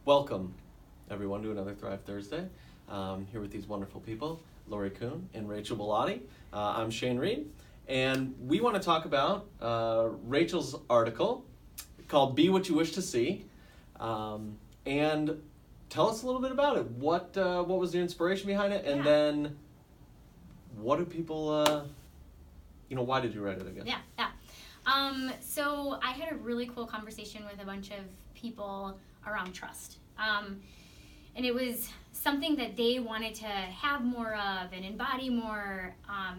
Welcome, everyone, to another Thrive Thursday. Here with these wonderful people, Lori Kuhn and Rachel Bellotti. I'm Shane Reed, and we want to talk about Rachel's article called Be What You Wish to See, and tell us a little bit about it. What was the inspiration behind it, and then what do people, why did you write it again? So I had a really cool conversation with a bunch of people around trust. And it was something that they wanted to have more of and embody more,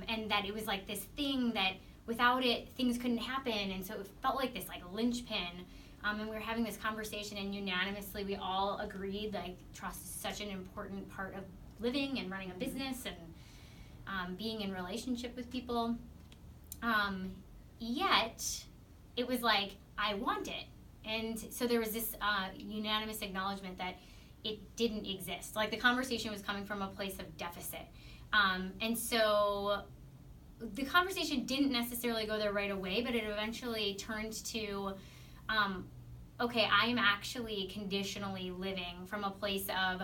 and that it was like this thing that without it, things couldn't happen. And so it felt like this like linchpin. And we were having this conversation, and unanimously we all agreed like trust is such an important part of living and running a business and being in relationship with people. Yet it was like, I want it. And so there was this unanimous acknowledgement that it didn't exist. Like the conversation was coming from a place of deficit. And so the conversation didn't necessarily go there right away, but it eventually turned to, okay, I am actually conditionally living from a place of,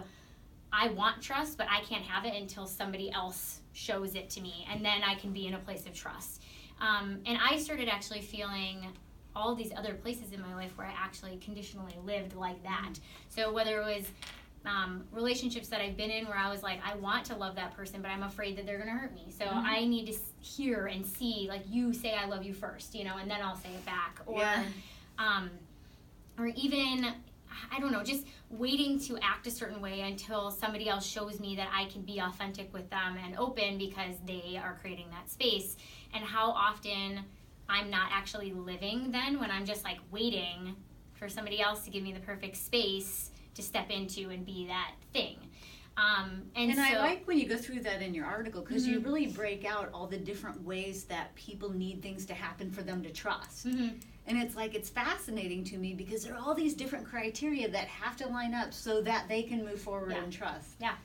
I want trust, but I can't have it until somebody else shows it to me. And then I can be in a place of trust. And I started actually feeling all these other places in my life where I actually conditionally lived like that. So whether it was relationships that I've been in where I was like, I want to love that person, but I'm afraid that they're going to hurt me. So I need to hear and see, like, you say I love you first, and then I'll say it back. Or even, I don't know, just waiting to act a certain way until somebody else shows me that I can be authentic with them and open because they are creating that space. And how often I'm not actually living then when I'm just like waiting for somebody else to give me the perfect space to step into and be that thing. And so, I like when you go through that in your article because you really break out all the different ways that people need things to happen for them to trust. And it's fascinating to me because there are all these different criteria that have to line up so that they can move forward and trust. Yeah,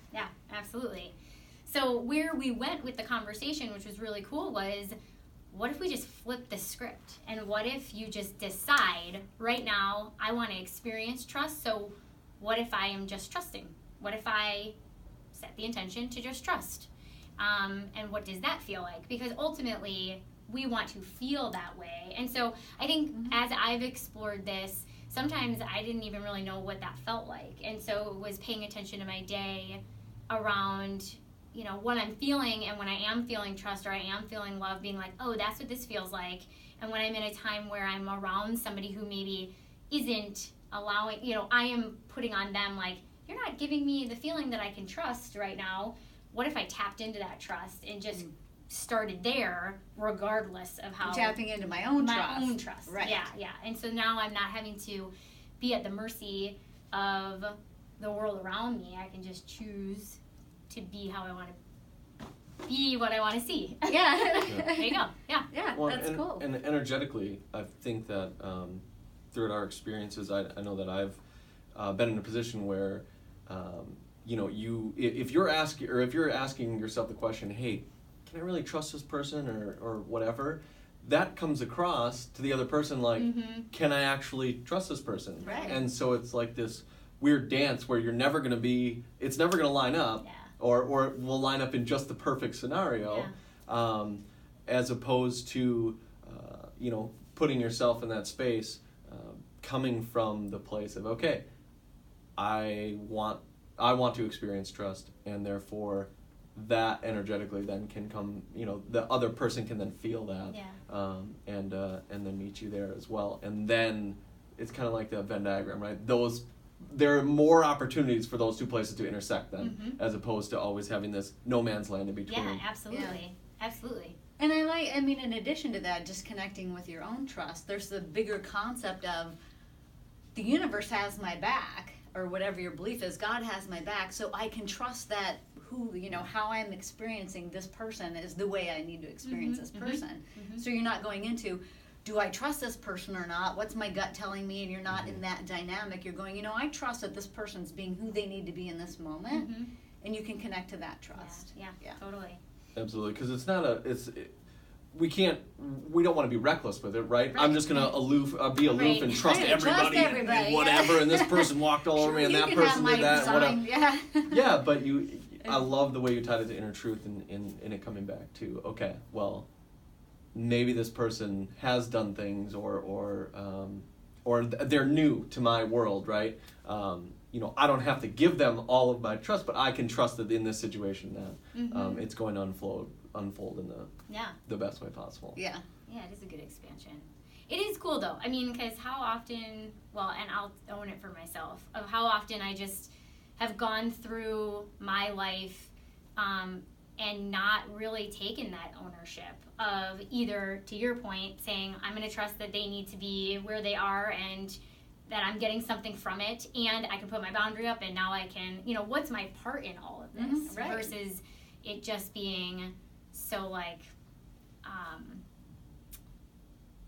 absolutely. So where we went with the conversation, which was really cool, was what if we just flip the script? And what if you just decide right now, I want to experience trust, so what if I am just trusting? What if I set the intention to just trust? And what does that feel like? Because ultimately, we want to feel that way. And so I think as I've explored this, sometimes I didn't even really know what that felt like. And so it was paying attention to my day around what I'm feeling, and when I am feeling trust or I am feeling love, being like, oh, that's what this feels like. And when I'm in a time where I'm around somebody who maybe isn't allowing, I am putting on them like, you're not giving me the feeling that I can trust right now. What if I tapped into that trust and just started there regardless of how... Tapping into my own trust. Right. Yeah. And so now I'm not having to be at the mercy of the world around me. I can just choose to be how I want to be, what I want to see. Yeah. There you go. Yeah. Well, that's cool. And energetically, I think that through our experiences, I know that I've been in a position where, if you're asking yourself the question, hey, can I really trust this person or whatever, that comes across to the other person like, can I actually trust this person? Right. And so it's like this weird dance where it's never going to line up. Yeah. Or it will line up in just the perfect scenario, as opposed to, putting yourself in that space, coming from the place of, okay, I want to experience trust, and therefore that energetically then can come, the other person can then feel that, and then meet you there as well. And then it's kind of like the Venn diagram, right? There are more opportunities for those two places to intersect then, as opposed to always having this no man's land in between. Yeah, absolutely. And in addition to that, just connecting with your own trust, there's the bigger concept of the universe has my back, or whatever your belief is, God has my back, so I can trust that how I'm experiencing this person is the way I need to experience this person. So you're not going into, do I trust this person or not? What's my gut telling me? And you're not in that dynamic. You're going, I trust that this person's being who they need to be in this moment, and you can connect to that trust. Yeah, totally. Absolutely, because it's not we don't want to be reckless with it, right? I'm just going to be aloof Right. and trust Right, everybody, trust everybody, and whatever, yeah. and this person walked all over me and You that can person have did my that, and whatever. design, yeah. Yeah, but I love the way you tied it to inner truth in it coming back to, okay, well, maybe this person has done things or they're new to my world, right? I don't have to give them all of my trust, but I can trust that in this situation that it's going to unfold in the best way possible. Yeah. Yeah, it is a good expansion. It is cool though. I mean, because how often, and I'll own it for myself, of how often I just have gone through my life and not really taken that ownership of either, to your point, saying I'm going to trust that they need to be where they are and that I'm getting something from it, and I can put my boundary up, and now I can, what's my part in all of this, right. versus it just being so like,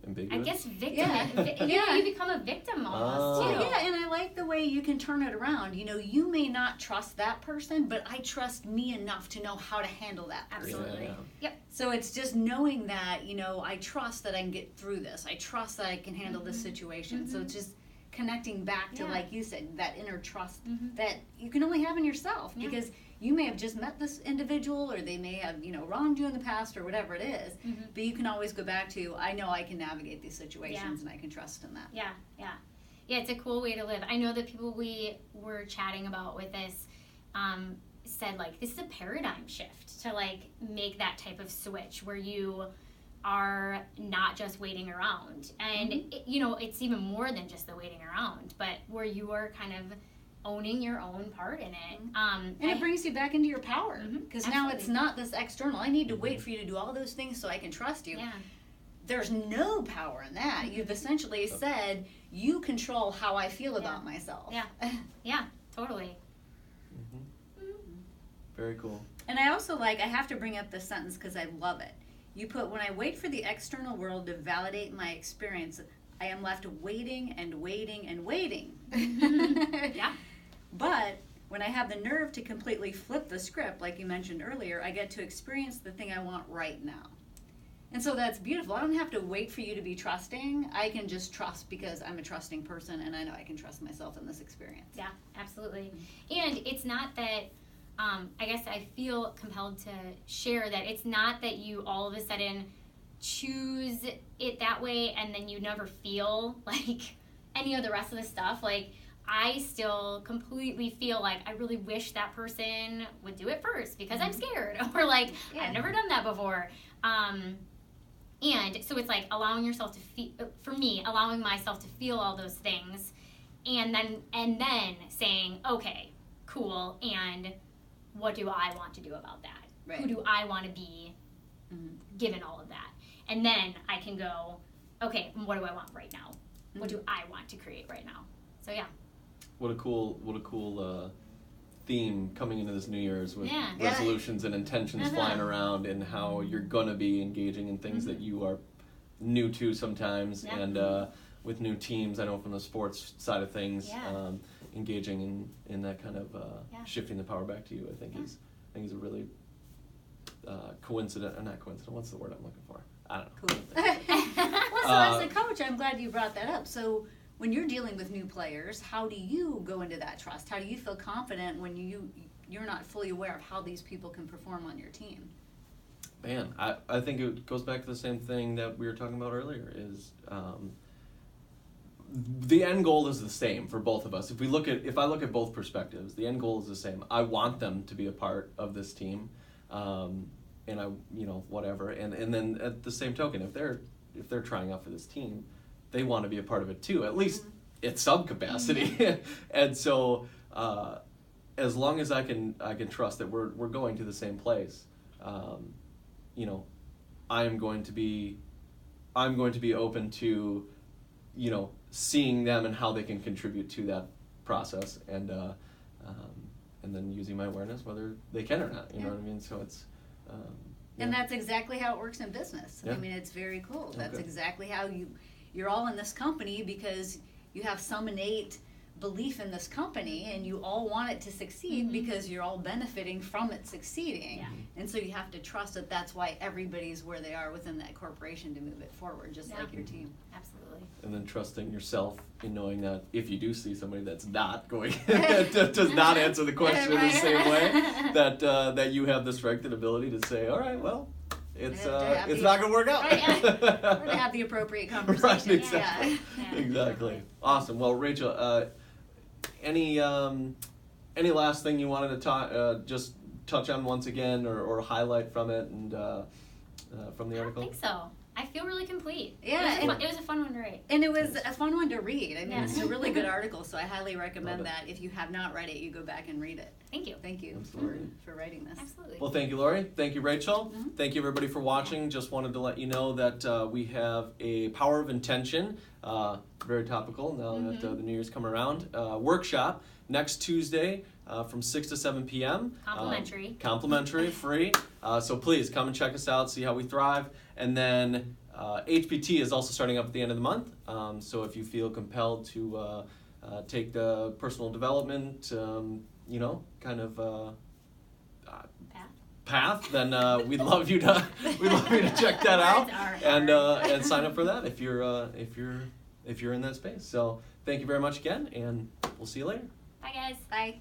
Ambiguous? I guess victim. Yeah. You become a victim almost too. Yeah, and I like the way you can turn it around. You may not trust that person, but I trust me enough to know how to handle that person. Absolutely. Yeah. Yep. So it's just knowing that, I trust that I can get through this. I trust that I can handle this situation. So it's just connecting back to, like you said, that inner trust that you can only have in yourself, because you may have just met this individual, or they may have, wronged you in the past, or whatever it is, but you can always go back to, I know I can navigate these situations and I can trust in that. Yeah, it's a cool way to live. I know that people we were chatting about with this said, like, this is a paradigm shift to, like, make that type of switch where you are not just waiting around. And, it's even more than just the waiting around, but where you are kind of owning your own part in it. And it brings you back into your power, because now it's Absolutely. not this external, I need to wait for you to do all those things so I can trust you. Yeah. There's no power in that. You've essentially said, you control how I feel about myself. Yeah, totally. Very cool. And I also I have to bring up this sentence because I love it. You put, when I wait for the external world to validate my experience, I am left waiting and waiting and waiting. Yeah. But when I have the nerve to completely flip the script, like you mentioned earlier, I get to experience the thing I want right now. And so that's beautiful. I don't have to wait for you to be trusting. I can just trust because I'm a trusting person and I know I can trust myself in this experience. Yeah, absolutely. And it's not that, I guess I feel compelled to share that it's not that you all of a sudden choose it that way and then you never feel like any of the rest of the stuff. Like, I still completely feel like I really wish that person would do it first because I'm scared, or like, I've never done that before. And so it's like allowing yourself to feel, for me, allowing myself to feel all those things, and then saying, okay, cool, and what do I want to do about that? Right. Who do I want to be given all of that? And then I can go, okay, what do I want right now? What do I want to create right now? So yeah. What a cool theme coming into this New Year's with Yeah. resolutions and intentions flying around, and how you're gonna be engaging in things that you are new to sometimes, and with new teams. I know from the sports side of things, engaging in that kind of shifting the power back to you. I think is a really not coincident. What's the word I'm looking for? I don't know. Cool. Well, so as a coach, I'm glad you brought that up. So when you're dealing with new players, how do you go into that trust? How do you feel confident when you're not fully aware of how these people can perform on your team? Man, I think it goes back to the same thing that we were talking about earlier, is the end goal is the same for both of us. If I look at both perspectives, the end goal is the same. I want them to be a part of this team, and I, whatever. And then at the same token, if they're trying out for this team, they want to be a part of it too, at least at some capacity. And so, as long as I can trust that we're going to the same place, I'm going to be open to, seeing them and how they can contribute to that process, and then using my awareness whether they can or not. You know what I mean? So it's. And that's exactly how it works in business. Yeah. I mean, it's very cool. That's Okay. exactly how you're all in this company because you have some innate belief in this company and you all want it to succeed because you're all benefiting from it succeeding. Yeah. And so you have to trust that that's why everybody's where they are within that corporation to move it forward, just like your team. Absolutely. And then trusting yourself in knowing that if you do see somebody that's not going, does not answer the question in the same way, that you have the strength and ability to say, all right, well, it's not going to work out. Right, or to have the appropriate conversation. Right, exactly. Yeah. Exactly. Awesome. Well, Rachel, any last thing you wanted to just touch on once again, or highlight from it and from the article? I think so. I feel really complete. Yeah, it was a fun one to write. And it was a fun one to read. I mean, Yeah. it's a really good article, so I highly recommend Love it. that if you have not read it, you go back and read it. Thank you. Thank you Absolutely. for writing this. Absolutely. Well, thank you, Lori. Thank you, Rachel. Thank you, everybody, for watching. Just wanted to let you know that we have a Power of Intention, very topical now that the New Year's come around, workshop next Tuesday from 6 to 7 p.m. Complimentary. Complimentary, free. So please come and check us out, see how we thrive. And then HPT is also starting up at the end of the month. So if you feel compelled to take the personal development, kind of path, then we'd love you to check that out and sign up for that if you're in that space. So thank you very much again, and we'll see you later. Bye, guys. Bye.